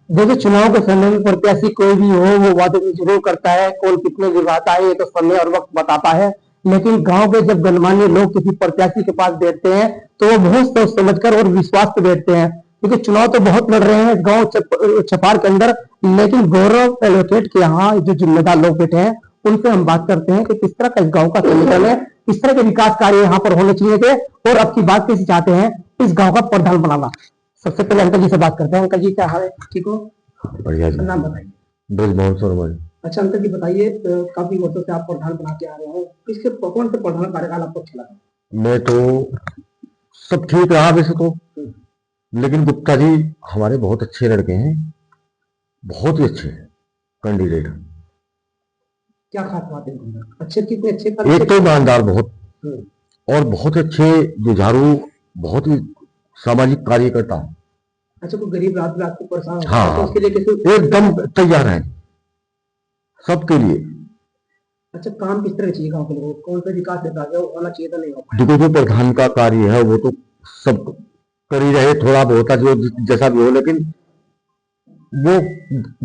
देखिए, चुनाव के समय में प्रत्याशी कोई भी हो वो वादे तो जरूर करता है, कौन कितने निभाता है ये तो समय और वक्त बताता है। लेकिन गांव के जब गणमान्य लोग किसी प्रत्याशी के पास बैठते हैं तो वो बहुत सोच समझकर और विश्वास पे बैठते हैं, क्योंकि चुनाव तो बहुत लड़ रहे हैं गांव छपार के अंदर। लेकिन गौरव एडवोकेट के यहाँ जो जिम्मेदार लोग बैठे हैं उनसे हम बात करते हैं कि किस तरह का इस गांव का समीकरण है, किस तरह के विकास कार्य यहाँ पर होने चाहिए थे और अब की बात कैसे चाहते हैं इस गांव का प्रधान बनाना। सबसे पहले अंकल जी से बात करते हैं। अंकल जी, क्या हाल है? ठीक हो? बढ़िया जी। नाम बताइए। ब्रजमोहन शर्मा जी। अच्छा अंकल जी, बताइए, काफी वर्षों से आप प्रधान बना के आ रहे हो, किसके कौन से प्रधान कार्यकाल आपको अच्छा लगा? मैं तो सब ठीक रहा वैसे तो, लेकिन गुप्ता जी हमारे बहुत अच्छे लड़के हैं, बहुत ही अच्छे कैंडिडेट। क्या खास बात है उनमें? अच्छे कितने अच्छे एक तो ईमानदार बहुत, और बहुत अच्छे जुझारू, बहुत ही सामाजिक कार्यकर्ता। अच्छा, कोई गरीब रात रात को परेशान होता हाँ है तो हाँ, उसके लिए कैसे? एकदम तैयार है सबके लिए। अच्छा, काम किस तरह चाहिए गाँव के लोगों को? कौन सा विकास देता है वो होना चाहिए तो नहीं हो पाया? देखो, जो प्रधान का कार्य है वो तो सब कर ही रहे, थोड़ा बहुत है जो जैसा भी हो, लेकिन वो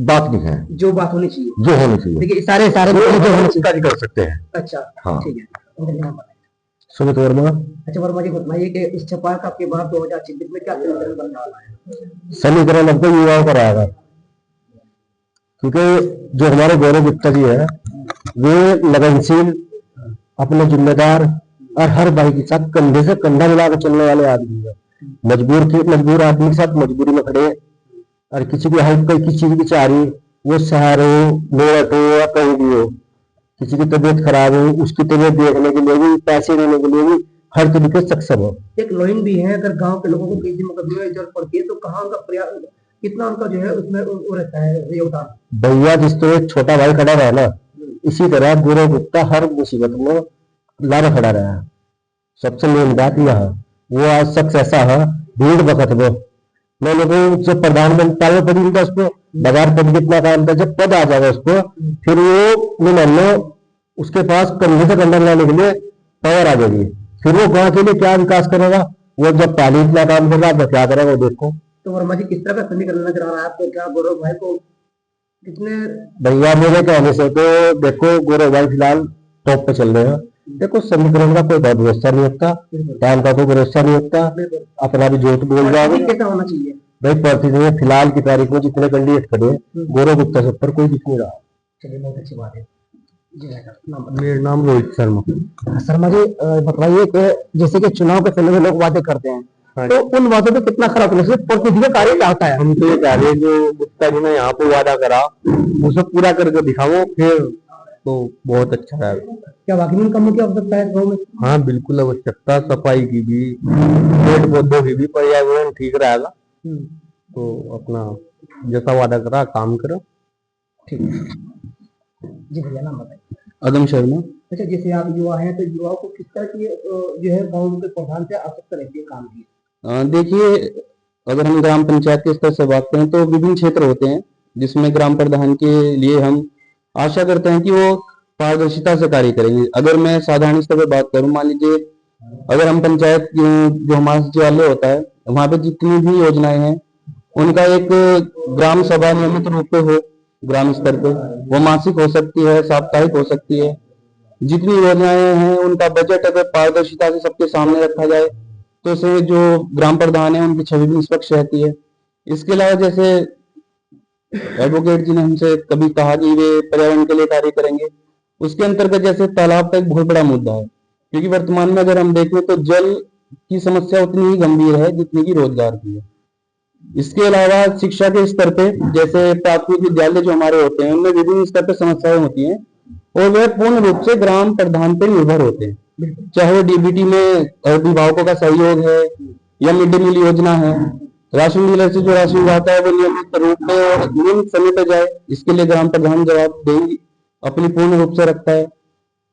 बात नहीं है जो बात होनी चाहिए, जो होनी चाहिए। देखिए सारे सारे वो जो होने हम चाहिए। कार्य कर सकते हैं। अच्छा, हाँ, ठीक है। अंकल जी, नाम बताइए। सुमित वर्मा। अच्छा वर्मा जी, बताइए कि इस छपार का आपके बार 2026 में क्या समीकरण बनने वाला है? समीकरण अब तो युवाओं का रहेगा, क्योंकि जो हमारे गौरव गुप्ता जी है वे लगनशील, अपने जिम्मेदार और हर भाई के साथ कंधे से कंधा मिलाकर चलने वाले आदमी है। मजबूर आदमी के साथ मजबूरी में खड़े हैं, और किसी की हेल्प कोई किसी की चाह रही, वो शहर हो, मेरठ हो या कहीं भी हो, किसी की तबीयत खराब हो उसकी तबीयत देखने के लिए भी, पैसे देने के लिए भी हर तरीके से सक्षम हो। एक लोइन भी है, अगर गांव के लोगों को किसी मुकदमे में जरूरत पड़ती है तो कहाँ उनका प्रयास, कितना उनका जो है उसमें वो रहता है योगदान? भैया, जिस तरह एक छोटा भाई खड़ा रहा ना, इसी तरह गौरव गुप्ता हर मुसीबत में लारा खड़ा रहा है। सबसे मेन बात यह है, वो आज शख्स ऐसा है, भीड़ बखत में मैंने को जब प्रधानमंत्री में पड़ी था उसको बगैर पद कितना काम था, जब पद आ जाएगा उसको फिर वो मान लो उसके पास कंधे से कंधा मिलाने के लिए पावर आ जाएगी, फिर वो गांव के लिए क्या विकास करेगा। वो जब पहले इतना काम कर रहा है तो क्या करेगा वो देखो। तो वर्मा जी, किस तरह का समीकरण नजर आ रहा है आपको? क्या गौरव भाई को कितने? भैया, मेरे कहने से तो देखो, गौरव भाई फिलहाल टॉप पे चल रहे हैं। देखो, समीकरण का कोई भरोसा नहीं होता, टाइम का कोई भरोसा नहीं होता, अपना भी झूठ बोल जाओगे। कैसा होना चाहिए भाई, प्रतिनिधि फिलहाल की तारीख में जितने कैंडिडेट खड़े हैं गौरव गुप्ता से ऊपर कोई दिख नहीं रहा। चलिए, बहुत अच्छी बात है। मेरा नाम रोहित शर्मा। शर्मा जी, बताइए कि जैसे कि चुनाव के समय में लोग वादे करते हैं, तो उन वादों पे कितना खरा उतरने से प्रतिनिधि कार्य क्या होता है? हम तो ये कह रहे हैं, जो गुप्ता जी ने यहाँ पे वादा करा उसे पूरा करके दिखाओ, फिर तो बहुत अच्छा रहेगा। क्या वाकई में कम की आवश्यकता है गाँव में? हाँ बिल्कुल आवश्यकता, सफाई की भी, पेड़ पौधों की भी, पर्यावरण ठीक रहेगा। तो अपना जैसा वादा करा काम करो। ठीक है जी। भैया, नाम बताइए। अदम शर्मा। अच्छा, जैसे आप युवा हैं तो युवाओं को किस तरह की जो है गाँव के प्रधान से आवश्यकता रहती है काम की? देखिए, अगर हम ग्राम पंचायत के स्तर से बात करें तो विभिन्न क्षेत्र होते हैं जिसमें ग्राम प्रधान के लिए हम आशा करते हैं कि वो पारदर्शिता से कार्य करेंगे। अगर मैं साधारण स्तर पर बात करूं, मान लीजिए अगर हम पंचायत जो हमारा सचिवालय होता है वहां पे जितनी भी योजनाएं हैं उनका एक ग्राम सभा नियमित रूप पे हो, ग्राम स्तर पे वो मासिक हो सकती है, साप्ताहिक हो सकती है। जितनी योजनाएं हैं उनका बजट अगर पारदर्शिता से सबके सामने रखा जाए तो से जो ग्राम प्रधान है उनकी छवि भी निष्पक्ष रहती है। इसके अलावा जैसे एडवोकेट जी ने हमसे कभी कहा कि वे पर्यावरण के लिए कार्य करेंगे, उसके अंतर्गत जैसे तालाब का एक बहुत बड़ा मुद्दा है, क्योंकि वर्तमान में अगर हम देखें तो जल की समस्या उतनी ही गंभीर है जितनी की रोजगार की है। इसके अलावा शिक्षा के स्तर पे जैसे प्राथमिक विद्यालय जो हमारे होते हैं उनमें विभिन्न स्तर पर समस्याएं होती हैं और वह पूर्ण रूप से ग्राम प्रधान पर निर्भर होते हैं, चाहे वो डीबीटी में अभिभावकों का सहयोग है या मिड डे मील योजना है। राशन डीलर से जो राशन जाता है वो नियमित रूप में और नियमित समय पर जाए, इसके लिए ग्राम प्रधान जवाबदेही अपनी पूर्ण रूप से रखता है।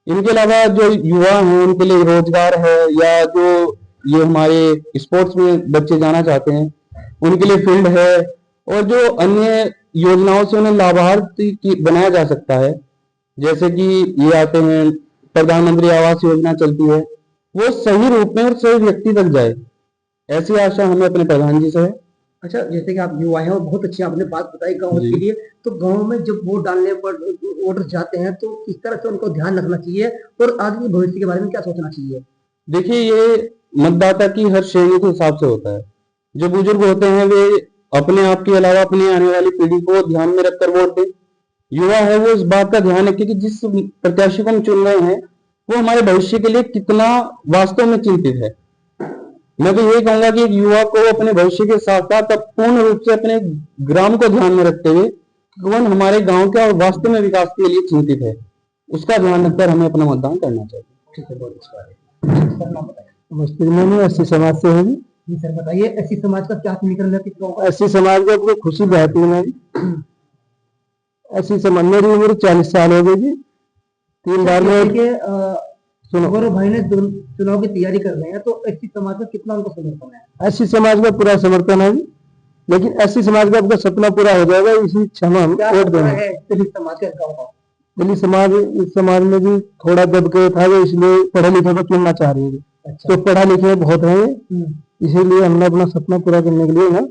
इनके अलावा जो युवा हैं उनके लिए रोजगार है, या जो ये हमारे स्पोर्ट्स में बच्चे जाना चाहते हैं उनके लिए फील्ड है, और जो अन्य योजनाओं से उन्हें लाभार्थी बनाया जा सकता है, जैसे कि ये आते हैं प्रधानमंत्री आवास योजना चलती है, वो सही रूप में और सही व्यक्ति तक जाए, ऐसी आशा हमें अपने प्रधान जी से है। अच्छा, जैसे कि आप युवा हैं और बहुत अच्छी आपने बात बताई गाँव जी। के लिए, तो गाँव में जब वोट डालने पर वोटर जाते हैं तो किस तरह से उनको ध्यान रखना चाहिए और आगे के भविष्य के बारे में क्या सोचना चाहिए? देखिए, ये मतदाता की हर श्रेणी के हिसाब से होता है। जो बुजुर्ग होते हैं वे अपने आप के अलावा अपनी आने वाली पीढ़ी को ध्यान में रखकर वोट दें। युवा है वो इस बात का ध्यान रखे कि जिस प्रत्याशी को हम चुन रहे हैं वो हमारे भविष्य के लिए कितना वास्तव में चिंतित है। मैं तो यही कहूंगा कि एक युवा को अपने भविष्य के साथ साथ अब पूर्ण रूप से अपने ग्राम को ध्यान में रखते हुए कौन हमारे गांव का वास्तव में विकास के लिए चिंतित है, उसका ध्यान रखकर हमें अपना मतदान करना चाहिए। ठीक है, बहुत अच्छी बात है। सर नाम बताइए। मुश्किल में नहीं, ऐसी समाज से है जी। जी सर बताइए, ऐसी समाज का क्या समीकरण है किस गाँव का? ऐसी समाज को अपनी खुशी बहती है जी। ऐसी समाज, मेरी उम्र 40 साल हो गई जी। 3 बार में जैसे कि सुनो, गौरव भाई ने चुनाव की तैयारी कर रहे हैं तो ऐसी समाज का कितना उनको समर्थन है? ऐसी समाज का पूरा समर्थन है जी। लेकिन ऐसी समाज का आपका सपना पूरा हो जाएगा, इसी इच्छा में हम क्या वोट सपना देंगे। है दलित समाज का इस गाँव का? दलित समाज, इस समाज में भी थोड़ा दबके था वो, इसलिए पढ़े लिखे को चुनना चाह रही है। अच्छा। तो पढ़ा लिखे बहुत है, इसीलिए हमने अपना सपना पूरा करने के लिए ना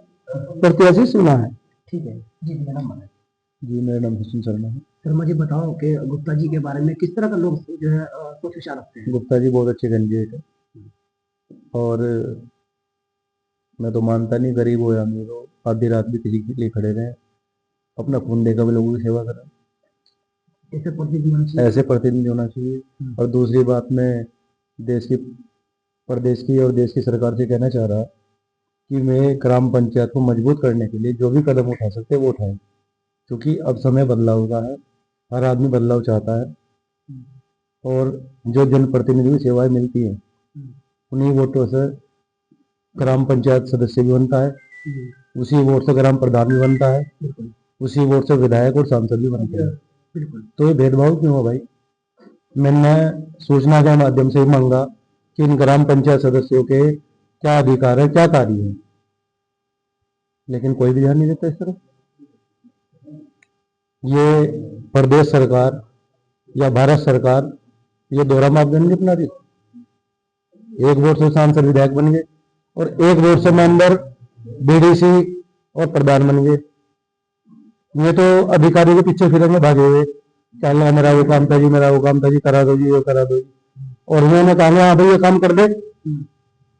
प्रत्याशी चुना है। ठीक है जी, मेरा नाम बताइए। जी, मेरा नाम हुसैन शर्मा है। शर्मा जी बताओ कि गुप्ता जी के बारे में किस तरह का लोग जो है सोच विचार रखते हैं? गुप्ता जी बहुत अच्छे कैंडिडेट है, और मैं तो मानता नहीं गरीब हो या अमीर हो, आधी रात भी किसी के लिए खड़े रहे, अपना खून देकर भी लोगों की सेवा करें। ऐसे प्रतिनिधि होना चाहिए। ऐसे प्रतिनिधि होना चाहिए। और दूसरी बात, मैं देश की, प्रदेश की और देश की सरकार से कहना चाह रहा कि मैं ग्राम पंचायत को मजबूत करने के लिए जो भी कदम उठा सकते हैं वो उठाएं, क्योंकि अब समय बदलाव का है, हर आदमी बदलाव चाहता है, और जो जनप्रतिनिधि की सेवाएं मिलती हैं उन्हीं वोटों से ग्राम पंचायत सदस्य भी बनता है, उसी वोट से ग्राम प्रधान भी बनता है, उसी वोट से विधायक और सांसद भी बनते हैं। तो ये भेदभाव क्यों है भाई? मैंने सूचना के माध्यम से मांगा कि इन ग्राम पंचायत सदस्यों के क्या अधिकार है, क्या कार्य है, लेकिन कोई भी ध्यान नहीं देता इस तरफ। ये प्रदेश सरकार या भारत सरकार ये दोहरा मापदंड अपना रही। एक वोट से सांसद विधायक बन गए और एक वोट से मेंबर बीडीसी और प्रधान बन गए। ये तो अधिकारी के पीछे फिरने भागे हुए, चल मेरा वो काम था जी, मेरा वो काम था जी, करा दो जी, वो करा दो जी। और उन्होंने कहा हाँ भाई ये काम कर दे,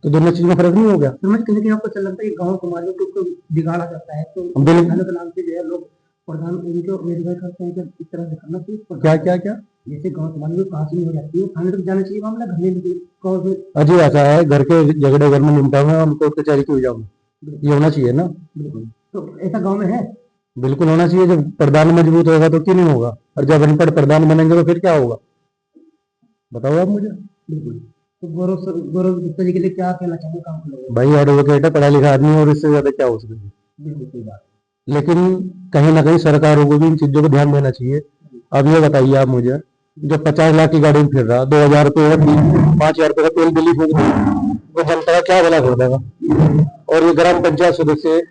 तो दोनों चीज में फर्क नहीं हो गया। समझ कहीं कहीं आपको चल लगता है कि गाँव समाज में कुछ बिगाड़ा जाता है तो बिल्कुल। थाने के नाम से जो है लोग प्रधान उनको वेरीफाई करते हैं कि इस तरह से करना चाहिए। क्या क्या क्या जैसे गाँव समाज में कहाँ से नहीं हो जाती है, थाने तक जाना चाहिए मामला, घर में गाँव में। अजी ऐसा है, घर के झगड़े घर में निपटा हुआ, हम कोर्ट कचहरी क्यों जाऊंगा? ये होना चाहिए ना। बिल्कुल, तो ऐसा गाँव में है। बिल्कुल होना चाहिए। जब प्रधान मजबूत होगा तो क्यों नहीं होगा, और जब अनपढ़ प्रधान बनेंगे तो फिर क्या होगा? बताओ आप मुझे। बिल्कुल। तो गौरव गुप्ता जी के लिए क्या कहना चाहेंगे काम के लोगों को? भाई एडवोकेट है, पढ़ा लिखा आदमी, और इससे ज्यादा क्या हो सकेगा? बिल्कुल सही बात। लेकिन कहीं ना कहीं सरकारों को भी इन चीजों को ध्यान देना चाहिए। अब ये बताइए आप मुझे, जो 50 लाख की गाड़ी में फिर रहा, 2000 रुपये का 5000 रुपये का तेल बिल फूक दे, वो जनता का क्या भला कर देगा? और ये ग्राम पंचायत सदस्य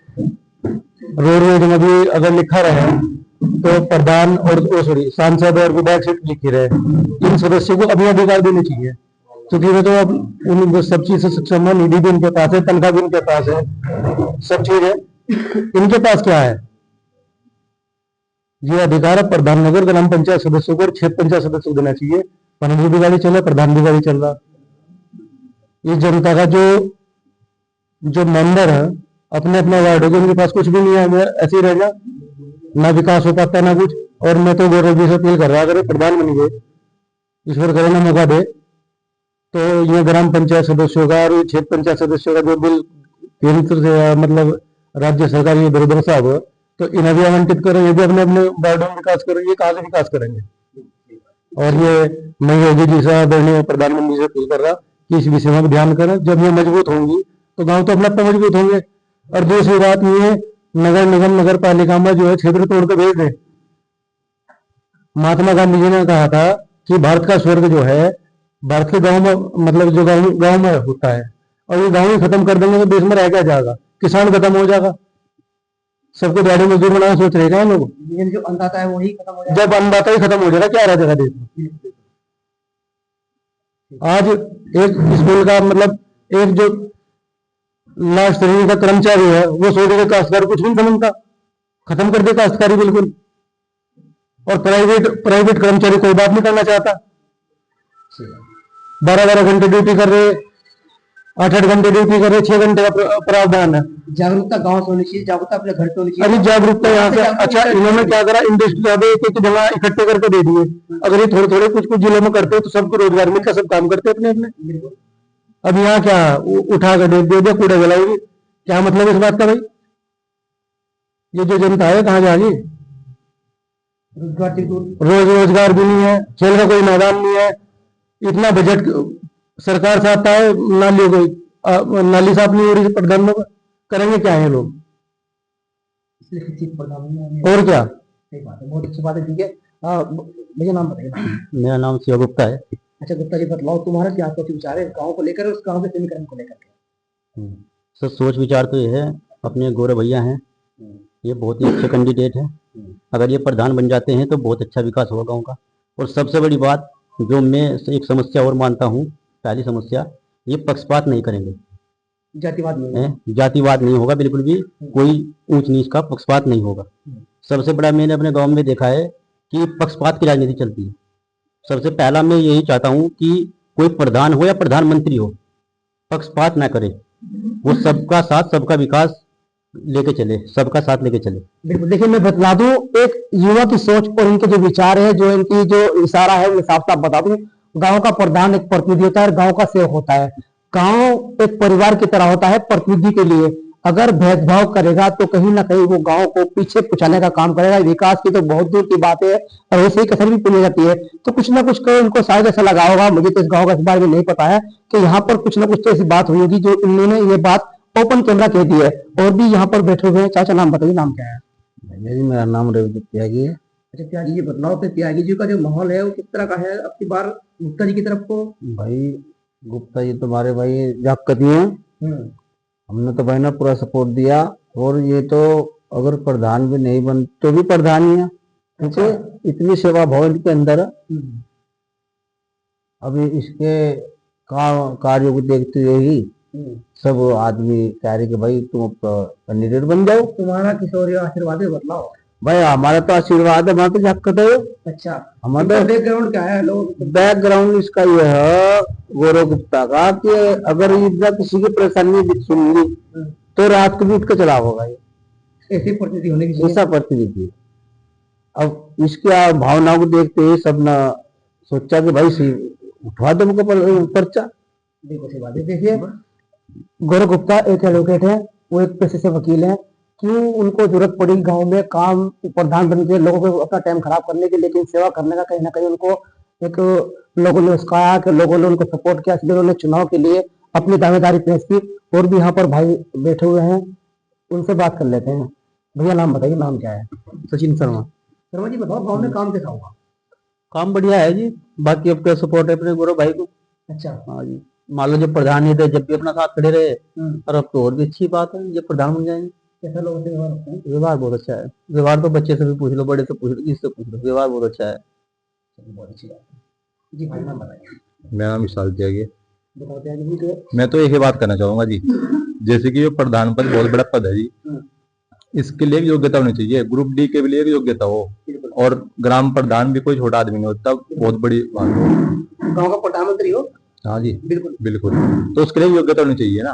रोडवेज में भी अगर लिखा रहे तो प्रधान और सॉरी सांसद और विधायक सीट लिखी रहे, इन सदस्यों को अपने अधिकार देने चाहिए, क्योंकि वो तो अब उन सब चीज से सक्षम है। निधि भी इनके पास है, तनख्वाह भी इनके पास है, सब चीज है। इनके पास क्या है? ये अधिकार है प्रधाननगर ग्राम पंचायत सदस्यों को और क्षेत्र पंचायत सदस्यों को देना चाहिए। प्रधान भी गाड़ी चल रहा, प्रधान भी गाड़ी चल रहा। ये जनता का जो मेंबर है अपने अपने वार्ड हो गए, उनके पास कुछ भी नहीं है, ऐसे ही रहेगा, ना विकास हो पाता ना कुछ। और मैं तो गौरव जी से अपील कर रहा, अगर प्रधान बन गए, ईश्वर करे ना मौका दे, तो ये ग्राम पंचायत सदस्यों का और क्षेत्र पंचायत सदस्यों का जो बिल केंद्र से मतलब राज्य सरकार ये दर साहब, तो इन्हें भी आवंटित करें, ये भी अपने अपने वार्डों में विकास करें। ये कहाँ से विकास करेंगे? और ये मैं योगी जी से आदरणीय प्रधानमंत्री से अपील कर रहा कि इस विषय में ध्यान करें। जब ये मजबूत होंगी तो गांव तो अपने आप मजबूत होंगे। और दूसरी बात ये, नगर निगम नगर पालिका में जो है क्षेत्र तोड़ के भेज दे। महात्मा गांधी जी ने कहा था कि भारत का स्वर्ग जो है भारत के गांव में, मतलब जो गांव में होता है, और ये गांव ही खत्म कर देंगे तो देश में रह क्या जाएगा? किसान खत्म हो जाएगा, सबको दिहाड़ी मजदूर बनाना सोच रहे हैं लोग। जो अन्नदाता है वही खत्म हो जाएगा। जब अन्नदाता ही खत्म हो जाएगा, क्या रह जाएगा देश में? आज एक स्कूल का मतलब एक जो लास्ट श्रेणी का कर्मचारी है, वो सोचेगा काश्तकार कुछ नहीं समझता, खत्म कर दे काश्तकारी बिल्कुल। और प्राइवेट कर्मचारी कोई बात नहीं करना चाहता, 12-12 घंटे ड्यूटी कर रहे, 8-8 घंटे ड्यूटी कर रहे, 6 घंटे का प्रावधान है। जागरूकता गांव से होनी चाहिए, जागरूकता अपने घर से होनी चाहिए। अरे जागरूकता यहाँ से, अच्छा इन्होंने क्या करा, इंडस्ट्री ज्यादा एक जगह इकट्ठे करके दे दिए। अगर ये थोड़े थोड़े कुछ कुछ जिलों में करते तो सबको रोजगार मिलता, सब काम करते अपने अपने। अब यहाँ क्या उठा कर दे दिया, कूड़ा जलाएगी, क्या मतलब इस बात का भाई? ये जो जनता है कहाँ जाएगी? रोजगार भी नहीं है, खेल का कोई मैदान नहीं है, इतना बजट सरकार से आता है, नालियों को नाली साफ नहीं हो रही प्रधान में, करेंगे क्या है लोग? और क्या? बहुत अच्छी बात है, ठीक है। भैया नाम बताइए। मेरा नाम शिव गुप्ता है। अच्छा गुप्ता जी, बतलाओ तुम्हारा क्या सोच विचार है गांव को लेकर, उस गांव के समीकरण को लेकर के? सर सोच विचार तो ये है, अपने गौरव भैया हैं, ये बहुत ही अच्छे कैंडिडेट हैं। अगर ये प्रधान बन जाते हैं तो बहुत अच्छा विकास होगा गांव का। और सबसे बड़ी बात जो मैं एक समस्या और मानता हूँ, पहली समस्या, ये पक्षपात नहीं करेंगे, जातिवाद नहीं है। जातिवाद नहीं होगा बिल्कुल भी, कोई ऊंच नीच का पक्षपात नहीं होगा। सबसे बड़ा मैंने अपने गांव में देखा है कि पक्षपात की राजनीति चलती है। सबसे पहला मैं यही चाहता हूं कि कोई प्रधान हो या प्रधानमंत्री हो, पक्षपात ना करे, वो सबका साथ सबका विकास लेके चले, सबका साथ लेके चले। बिल्कुल, देखिए मैं बतला दूं, एक युवा की सोच और इनके जो विचार है, जो इनकी जो इशारा है, वो साफ साफ बता दूं। गांव का प्रधान एक प्रतिनिधि होता है, गांव का सेवक होता है। गांव एक परिवार की तरह होता है प्रतिनिधि के लिए। अगर भेदभाव करेगा तो कहीं ना कहीं वो गांव को पीछे पहुंचाने का काम करेगा। विकास की तो बहुत दूर की बात है, और वैसे ही कसर भी पुनी जाती है। तो कुछ ना कुछ को इनको शायद ऐसा लगा होगा, मुझे तो इस गांव का इस बारे में नहीं पता है, कि यहाँ पर कुछ ना कुछ तो ऐसी बात हुई होगी जो इन्होंने ये बात ओपन कैमरा कह दी है। और भी यहाँ पर बैठे हुए हैं। चाचा नाम बताइए, नाम क्या है? जी मेरा नाम रवि त्यागी है। अच्छा त्यागी जी, बतलाओ कि त्यागी जी का जो माहौल है वो किस तरह का है अब की बार गुप्ता जी की तरफ को? भाई गुप्ता जी तुम्हारे भाई जाकती हैं, हमने तो भाई ना पूरा सपोर्ट दिया। और ये तो अगर प्रधान भी नहीं बन तो भी प्रधान ही है, क्योंकि इतनी सेवा भाव इनके अंदर है। अभी इसके कार्यों को देखते हुए ही सब आदमी कह रहे कि भाई तुम कैंडिडेट बन जाओ। तुम्हारा किशोर आशीर्वाद है, बतलाओ। भाई हमारा तो आशीर्वाद है, हमारा तो जाकत है। अच्छा, हमारा बैकग्राउंड क्या है? लोग बैकग्राउंड इसका यह है गौरव गुप्ता का, कि अगर इधर किसी की परेशानी सुन ली तो रात को भी उठ के चला होगा। ये ऐसी परिस्थिति होने की ऐसा प्रतिनिधि। अब इसकी भावनाओं को देखते ही सब ना सोचा कि भाई उठवा दो मुझको पर्चा। देखिए गौरव गुप्ता एक एडवोकेट है, वो एक पेशे से वकील है। क्यों उनको जरूरत पड़ी गांव में काम प्रधान बन के लोगों को अपना टाइम खराब करने की, लेकिन सेवा करने का कहीं ना कहीं उनको एक लोगों ने उसका कि लोगों ने उनको सपोर्ट किया, इसलिए उन्होंने चुनाव के लिए अपनी दावेदारी पेश की। और भी यहाँ पर भाई बैठे हुए हैं, उनसे बात कर लेते हैं। भैया नाम बताइए, नाम क्या है? सचिन शर्मा। शर्मा जी बताओ, गाँव में काम कैसा होगा? काम बढ़िया है जी, बाकी अब क्या सपोर्ट है अपने गौरव भाई को। अच्छा, हाँ जी, मान लो जब प्रधान नहीं थे जब भी अपना साथ खड़े रहे, और अब तो और भी अच्छी बात है जब प्रधान बन जाएंगे। कैसा लोगों से व्यवहार होता है? व्यवहार बहुत अच्छा है, व्यवहार तो बच्चे से भी पूछ लो, बड़े से पूछ लो, किससे पूछ लो, व्यवहार बहुत अच्छा है। बहुत अच्छी बात है जी। भाई नाम बताइए। मेरा नाम विशाल त्यागी है। बताओ त्यागी जी के। मैं तो एक ही बात करना चाहूंगा जी, जैसे कि ये प्रधान पद बहुत बड़ा पद है जी, इसके लिए एक योग्यता होनी चाहिए। ग्रुप डी के लिए एक योग्यता हो, और ग्राम प्रधान भी कोई छोटा आदमी नहीं होता, बहुत बड़ी बात हो। गांव का प्रधानमंत्री हो? हाँ जी बिल्कुल बिल्कुल। तो उसके लिए योग्यता होनी चाहिए ना,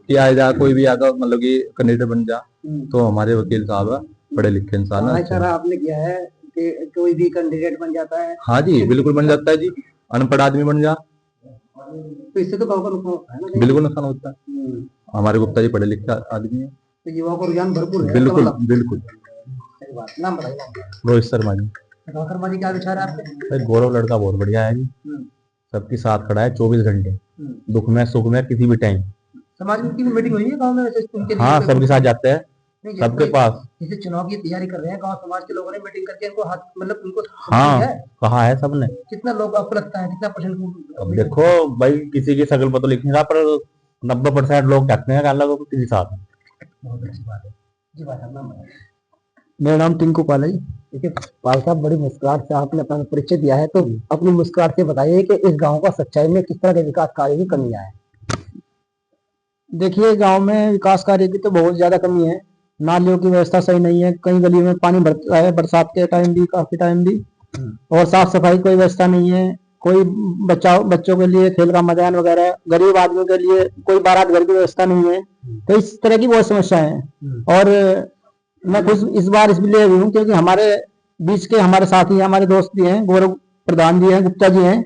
कि आएगा कोई भी आगा मतलब कि कैंडिडेट बन जा। तो हमारे वकील साहब पढ़े लिखे इंसान है। अच्छा आपने किया है कि कोई भी कैंडिडेट बन जाता है? हाँ जी बिल्कुल बन जाता है जी, अनपढ़ आदमी बन जा तो इससे तो गांव का नुकसान होता है ना? बिल्कुल नुकसान होता है। हमारे गुप्ता जी पढ़े लिखे आदमी है, तो युवा को रुझान भरपूर है। बिल्कुल बिल्कुल। सही बात। नाम बताइए। रोहित शर्मा जी। शर्मा जी क्या विचार है आपके? गौरव लड़का बहुत बढ़िया है जी, सबके साथ खड़ा है 24 घंटे, दुख में सुख में किसी भी टाइम। समाज में की मीटिंग हुई है गांव में वैसे उनके लिए? हाँ सबके साथ जाते हैं, सबके पास। जैसे चुनाव की तैयारी कर रहे हैं, गांव समाज के लोगों ने मीटिंग करके इनको हाथ मतलब उनको हाँ है? कहा है सबने। कितना लोग आपको लगता है कितना परसेंट? अब देखो भाई किसी की शकल पर तो लिख नहीं रहा, पर 90% लोग कहते हैं लोगों को किसी साथ। बहुत अच्छी बात है जी। बात नाम बताइए। मेरा नाम टिंकू पाल है जी। देखिए पाल साहब, बड़ी मुस्कुराहट से आपने अपना परिचय दिया है, तो अपनी मुस्कुराहट से बताइए कि इस गांव का सच्चाई में किस तरह के विकास कार्य की कमियां है? देखिए गांव में विकास कार्य की तो बहुत ज्यादा कमी है। नालियों की व्यवस्था सही नहीं है, कई गलियों में पानी भरता है, बरसात के टाइम भी, काफी टाइम भी। और साफ सफाई कोई व्यवस्था नहीं है। कोई बच्चों के लिए खेल का मैदान वगैरह, गरीब आदमियों के लिए कोई बारात घर की व्यवस्था नहीं है। तो इस तरह की बहुत समस्याएं हैं। और मैं खुद इस बार इसलिए भी हूँ क्योंकि हमारे बीच के हमारे साथी हैं, हमारे दोस्त भी हैं, गौरव प्रधान जी हैं, गुप्ता जी हैं।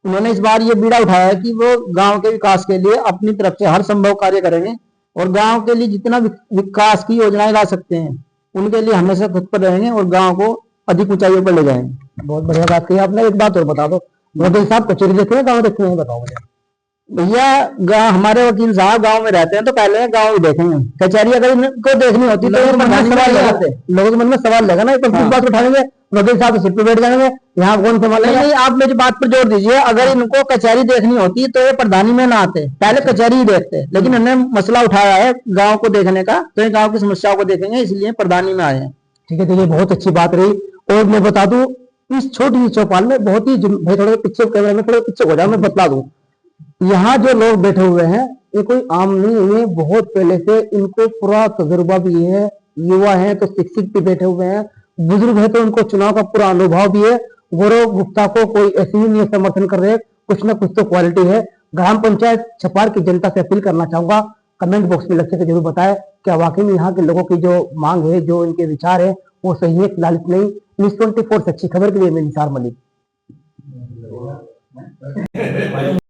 उन्होंने इस बार ये बीड़ा उठाया है कि वो गांव के विकास के लिए अपनी तरफ से हर संभव कार्य करेंगे और गांव के लिए जितना विकास की योजनाएं ला सकते हैं उनके लिए हमेशा तत्पर रहेंगे और गांव को अधिक ऊंचाइयों पर ले जाएंगे। बहुत बढ़िया बात कही आपने। एक बात और बता दो, वकील साहब कचेरी देखते हैं, गाँव देखते हैं, बताओ मुझे। भैया हमारे वकील साहब गांव में रहते हैं तो पहले गांव ही देखेंगे। कचहरी अगर इनको देखनी होती तो ये मन में सवाल लगाते, लोगों के मन में सवाल लगा ना, किस बात उठाएंगे, वकील साहब सिर पे बैठ जाएंगे, यहाँ कौन संभालेगा। नहीं, आप मेरी बात पर जोर दीजिए। अगर इनको कचहरी देखनी होती तो ये प्रधानी में ना आते, पहले कचहरी ही देखते। लेकिन इन्होंने मसला उठाया है गाँव को देखने का, तो ये गाँव की समस्याओं को देखेंगे, इसलिए प्रधानी में आए हैं। ठीक है, देखिए बहुत अच्छी बात रही। और मैं बता दूं, इस छोटी सी चौपाल में बहुत ही, भाई थोड़े पीछे कैमरे में थोड़े पीछे हो जाओ, मैं बतला दूं, यहाँ जो लोग बैठे हुए हैं ये कोई आम नहीं है, बहुत पहले से इनको पूरा तजुर्बा भी है। युवा हैं तो शिक्षित भी बैठे हुए हैं, बुजुर्ग है तो उनको चुनाव का पूरा अनुभव भी है। गौरव गुप्ता को कोई ऐसे ही नहीं समर्थन कर रहे, कुछ ना कुछ तो क्वालिटी है। ग्राम पंचायत छपार की जनता से अपील करना चाहूंगा, कमेंट बॉक्स में लिख के जरूर बताएं क्या वाकई में यहाँ के लोगों की जो मांग है, जो इनके विचार है वो सही है, फिलहाल नहीं। न्यूज़ 24 से अच्छी खबर के लिए मैं निसार मलिक।